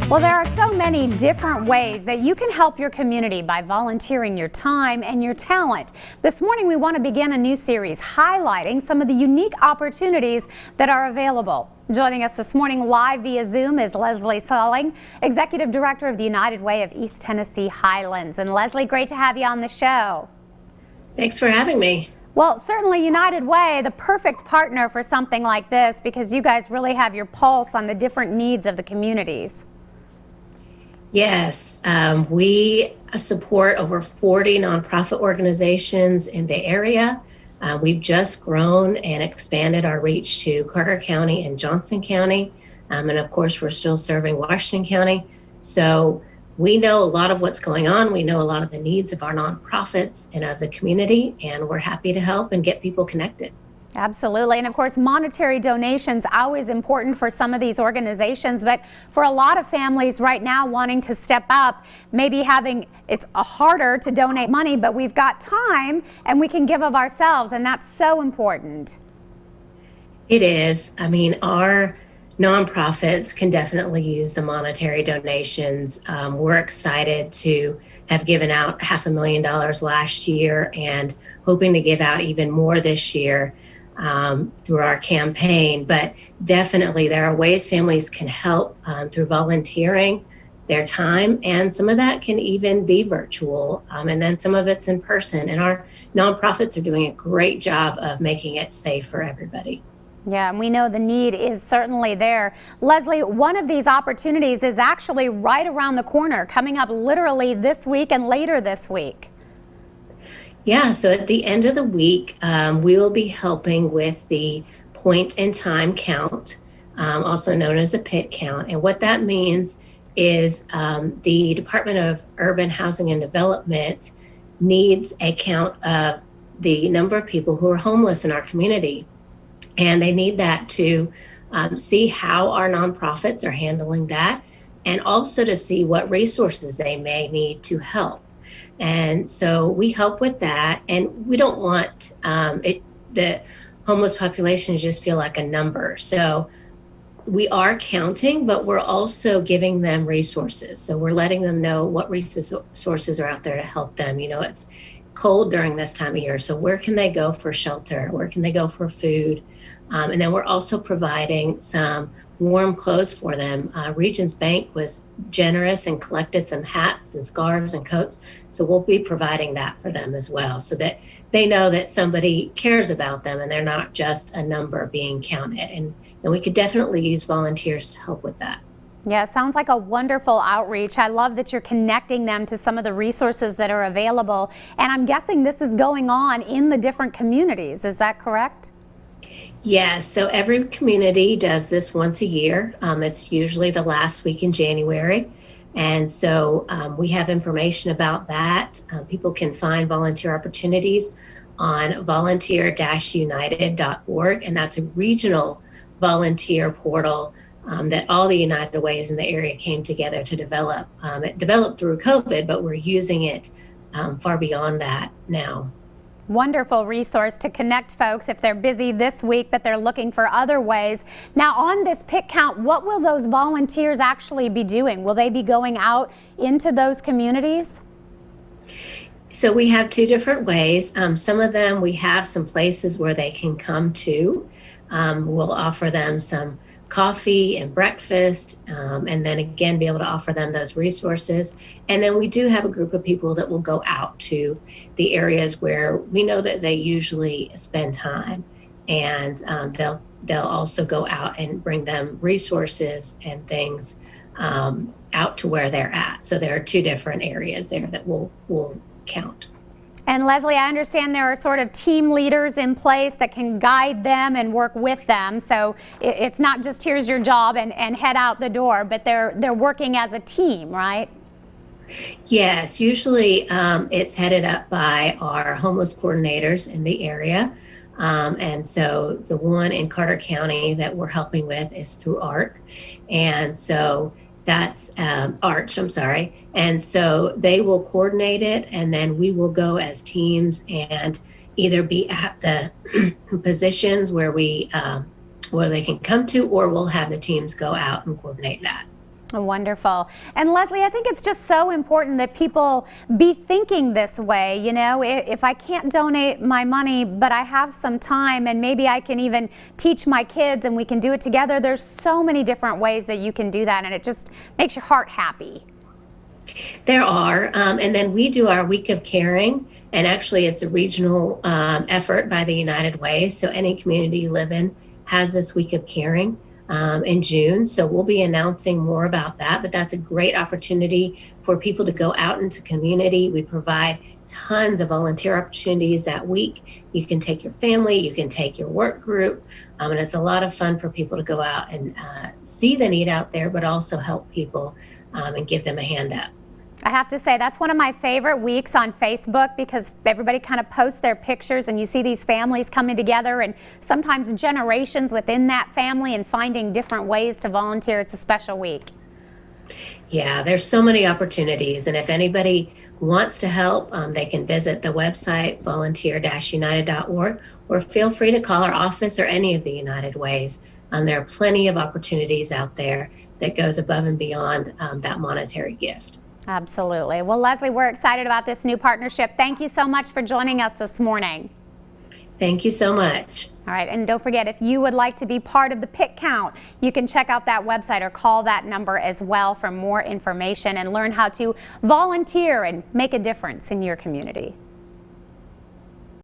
Well, there are so many different ways that you can help your community by volunteering your time and your talent. This morning, we want to begin a new series highlighting some of the unique opportunities that are available. Joining us this morning live via Zoom is Leslie Salling, Executive Director of the United Way of East Tennessee Highlands. And Leslie, great to have you on the show. Thanks for having me. Well, certainly United Way, the perfect partner for something like this, because you guys really have your pulse on the different needs of the communities. Yes, we support over 40 nonprofit organizations in the area. We've just grown and expanded our reach to Carter County and Johnson County. And of course, we're still serving Washington County. So we know a lot of what's going on. We know a lot of the needs of our nonprofits and of the community, and we're happy to help and get people connected. Absolutely. And of course, monetary donations always important for some of these organizations, but for a lot of families right now wanting to step up, maybe it's harder to donate money, but we've got time and we can give of ourselves, and that's so important. It is. I mean, our nonprofits can definitely use the monetary donations. We're excited to have given out $500,000 last year and hoping to give out even more this year through our campaign. But definitely there are ways families can help through volunteering their time, and some of that can even be virtual, and then some of it's in person. And our nonprofits are doing a great job of making it safe for everybody. Yeah, and we know the need is certainly there. Leslie, one of these opportunities is actually right around the corner, coming up literally this week and later this week. Yeah, so at the end of the week, we will be helping with the point in time count, also known as the PIT count. And what that means is the Department of Urban Housing and Development needs a count of the number of people who are homeless in our community. And they need that to see how our nonprofits are handling that, and also to see what resources they may need to help. And so we help with that, and we don't want the homeless population to just feel like a number. So we are counting, but we're also giving them resources. So we're letting them know what resources are out there to help them. You know, it's cold during this time of year, so where can they go for shelter? Where can they go for food? And then we're also providing some warm clothes for them. Regions Bank was generous and collected some hats and scarves and coats. So we'll be providing that for them as well, so that they know that somebody cares about them and they're not just a number being counted. And we could definitely use volunteers to help with that. Yeah, it sounds like a wonderful outreach. I love that you're connecting them to some of the resources that are available. And I'm guessing this is going on in the different communities. Is that correct? Yes, so every community does this once a year. It's usually the last week in January. And so we have information about that. People can find volunteer opportunities on volunteer-united.org, and that's a regional volunteer portal that all the United Ways in the area came together to develop. It developed through COVID, but we're using it far beyond that now. Wonderful resource to connect folks if they're busy this week, but they're looking for other ways. Now, on this PIT count, what will those volunteers actually be doing? Will they be going out into those communities? So we have two different ways. Some of them, we have some places where they can come to. We'll offer them some coffee and breakfast, and then again be able to offer them those resources. And then we do have a group of people that will go out to the areas where we know that they usually spend time, and they'll also go out and bring them resources and things out to where they're at. So there are two different areas there that we'll count. And Leslie, I understand there are sort of team leaders in place that can guide them and work with them. So it's not just here's your job and head out the door, but they're working as a team, right? Yes, usually it's headed up by our homeless coordinators in the area. And so the one in Carter County that we're helping with is through ARC. And so that's Arch, I'm sorry. And so they will coordinate it, and then we will go as teams and either be at the positions where they can come to, or we'll have the teams go out and coordinate that. Wonderful. And Leslie, I think it's just so important that people be thinking this way. You know, if I can't donate my money, but I have some time and maybe I can even teach my kids and we can do it together, there's so many different ways that you can do that, and it just makes your heart happy. There are, and then we do our Week of Caring, and actually it's a regional effort by the United Way. So any community you live in has this Week of Caring in June. So we'll be announcing more about that, but that's a great opportunity for people to go out into community. We provide tons of volunteer opportunities that week. You can take your family, you can take your work group, and it's a lot of fun for people to go out and see the need out there, but also help people and give them a hand up. I have to say that's one of my favorite weeks on Facebook, because everybody kind of posts their pictures and you see these families coming together and sometimes generations within that family and finding different ways to volunteer. It's a special week. Yeah, there's so many opportunities, and if anybody wants to help, they can visit the website volunteer-united.org, or feel free to call our office or any of the United Ways. There are plenty of opportunities out there that goes above and beyond that monetary gift. Absolutely. Well, Leslie, we're excited about this new partnership. Thank you so much for joining us this morning. Thank you so much. All right, and don't forget, if you would like to be part of the Pit Count, you can check out that website or call that number as well for more information and learn how to volunteer and make a difference in your community.